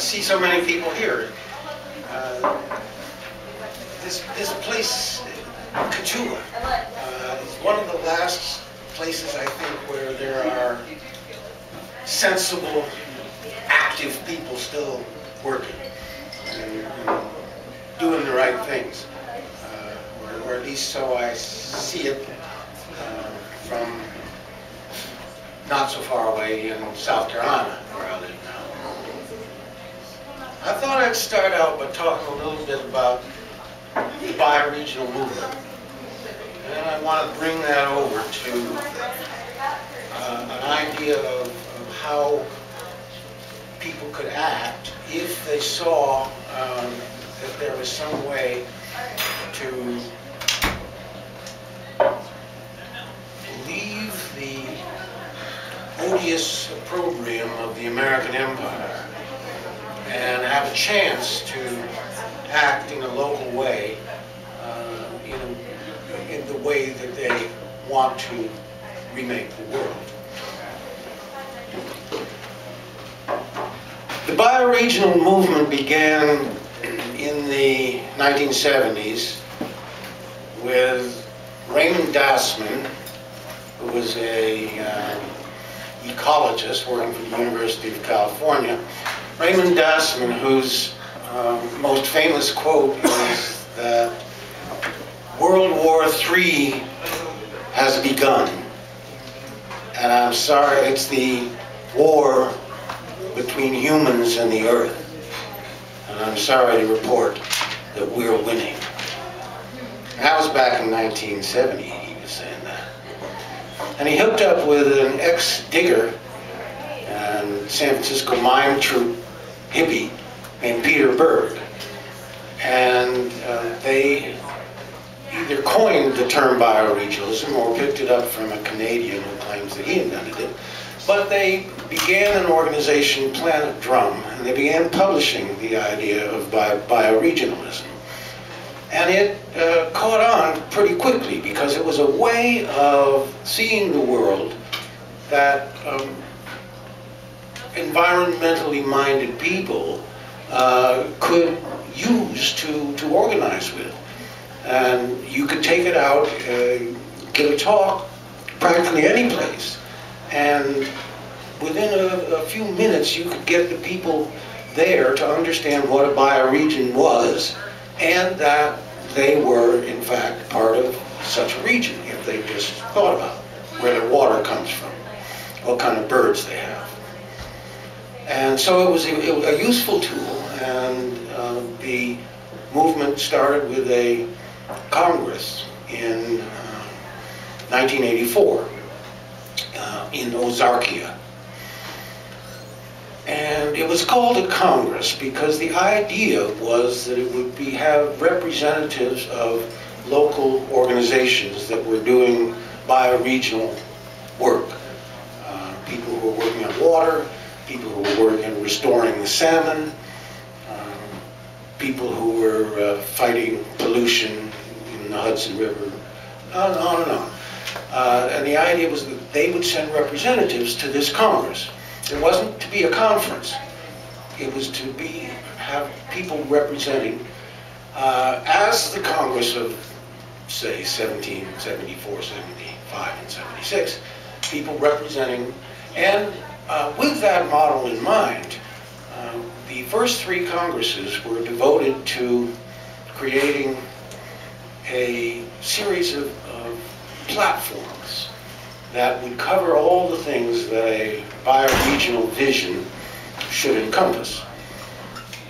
see so many people here. This place, Katua, is one of the last places, I think, where there are sensible, active people still working and doing the right things, or at least so I see it from not so far away in South Carolina, where I live now. I thought I'd start out by talking a little bit about the bioregional movement. And I want to bring that over to an idea of how people could act if they saw that there was some way to leave the odious opprobrium of the American Empire and have a chance to act in a local way, in the way that they want to remake the world. The bioregional movement began in the 1970s with Raymond Dassman, who was a ecologist working for the University of California. Raymond Dassman, whose most famous quote is that World War III has begun. And I'm sorry, it's the war between humans and the earth. And I'm sorry to report that we're winning. That was back in 1970, he was saying that. And he hooked up with an ex-digger and San Francisco mime troupe hippie named Peter Berg. And they either coined the term bioregionalism or picked it up from a Canadian who claims that he invented it. But they began an organization, Planet Drum, and they began publishing the idea of bioregionalism. And it caught on pretty quickly because it was a way of seeing the world that environmentally minded people could use to organize with. And you could take it out, give a talk practically any place, and within a few minutes you could get the people there to understand what a bioregion was, and that they were in fact part of such a region if they just thought about where their water comes from, what kind of birds they have. And so it was a useful tool, and the movement started with a Congress in 1984 in Ozarkia. And it was called a Congress because the idea was that it would have representatives of local organizations that were doing bioregional work. People who were working on water, people who were working on restoring the salmon, people who were fighting pollution in the Hudson River, on and on. And the idea was that they would send representatives to this Congress. It wasn't to be a conference. It was to have people representing, as the Congress of, say, 1774, 75, and 76, people representing, and with that model in mind, the first three Congresses were devoted to creating a series of platforms that would cover all the things that a bioregional vision should encompass.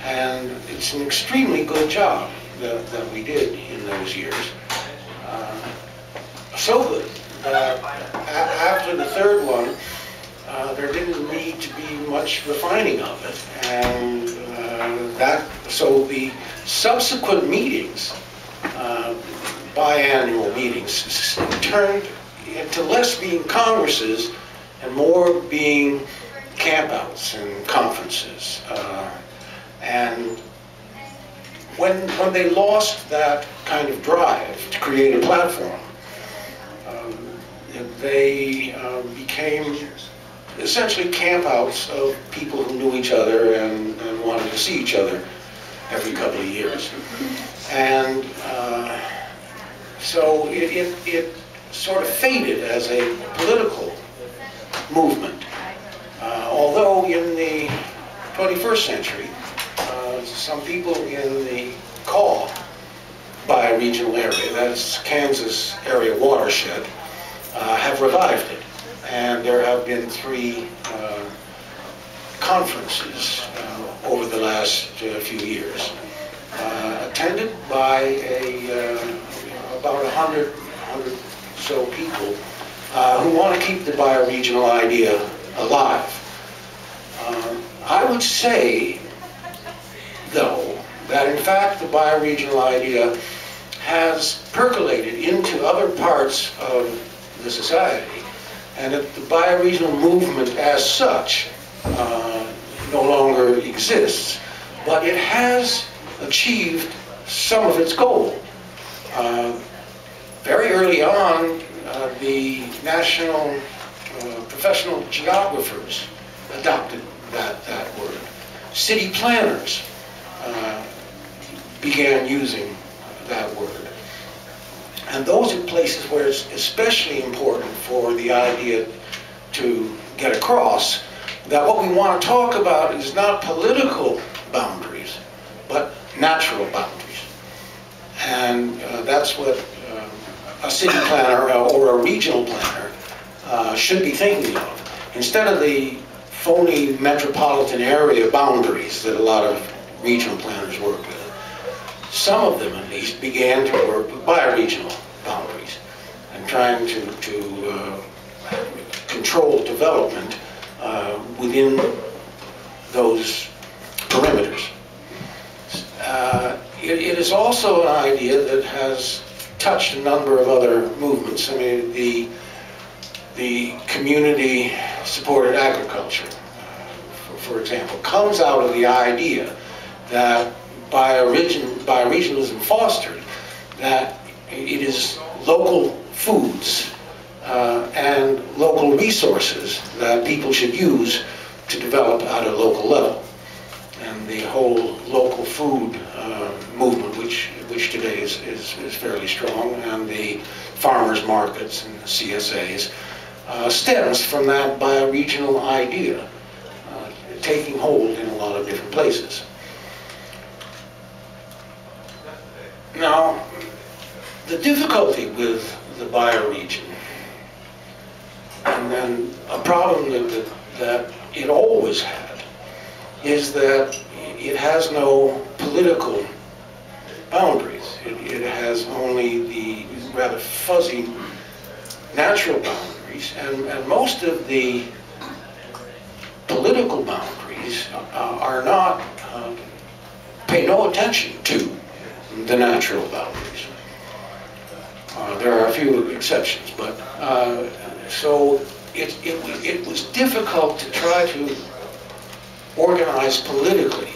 And it's an extremely good job that we did in those years. So good that after the third one, there didn't need to be much refining of it. And so the subsequent meetings, biannual meetings, turned into less being congresses and more being campouts and conferences. And when they lost that kind of drive to create a platform, they became essentially campouts of people who knew each other and wanted to see each other every couple of years. And so it sort of faded as a political movement. Although in the 21st century, some people in the CAW bioregional area, that's Kansas area watershed, have revived it. And there have been 3 conferences over the last few years, attended by about 100 so people who want to keep the bioregional idea alive. I would say, though, that in fact the bioregional idea has percolated into other parts of the society, and that the bioregional movement as such no longer exists, but it has achieved some of its goal. Very early on, the national professional geographers adopted that word. City planners began using that word. And those are places where it's especially important for the idea to get across that what we want to talk about is not political boundaries, but natural boundaries. And that's what a city planner or a regional planner should be thinking of. Instead of the phony metropolitan area boundaries that a lot of regional planners work with, some of them at least began to work with bioregional boundaries and trying to control development within those perimeters. It is also an idea that has touched a number of other movements. I mean, the community-supported agriculture, for example, comes out of the idea that bioregionalism fostered that it is local foods and local resources that people should use to develop at a local level. And the whole local food movement, which today is fairly strong, and the farmers markets and the CSAs, stems from that bioregional idea taking hold in a lot of different places. Now, the difficulty with the bioregion, and then a problem that it always had, is that it has no political boundaries. It has only the rather fuzzy natural boundaries, and most of the political boundaries are not, pay no attention to the natural boundaries. There are a few exceptions, but so it was difficult to try to organize politically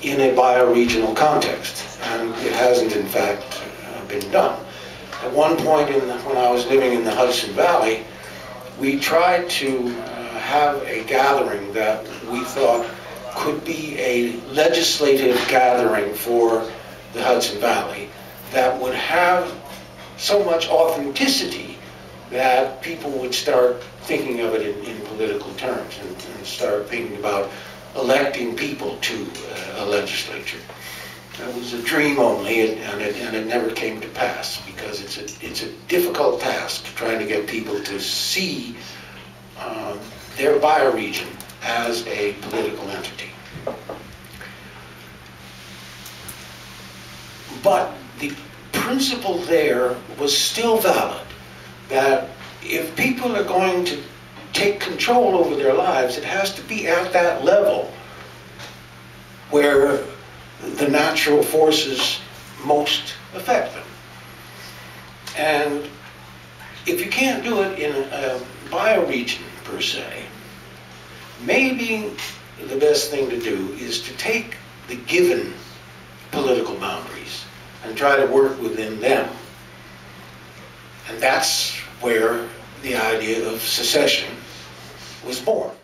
in a bioregional context, and it hasn't in fact been done. At one point when I was living in the Hudson Valley, we tried to have a gathering that we thought could be a legislative gathering for the Hudson Valley that would have so much authenticity that people would start thinking of it in political terms and start thinking about electing people to a legislature. It was a dream only, and it never came to pass, because it's a difficult task trying to get people to see their bioregion as a political entity. But the principle there was still valid, that if people are going to take control over their lives, it has to be at that level where the natural forces most affect them. And if you can't do it in a bioregion per se, maybe the best thing to do is to take the given political boundaries and try to work within them. And that's where the idea of secession was born.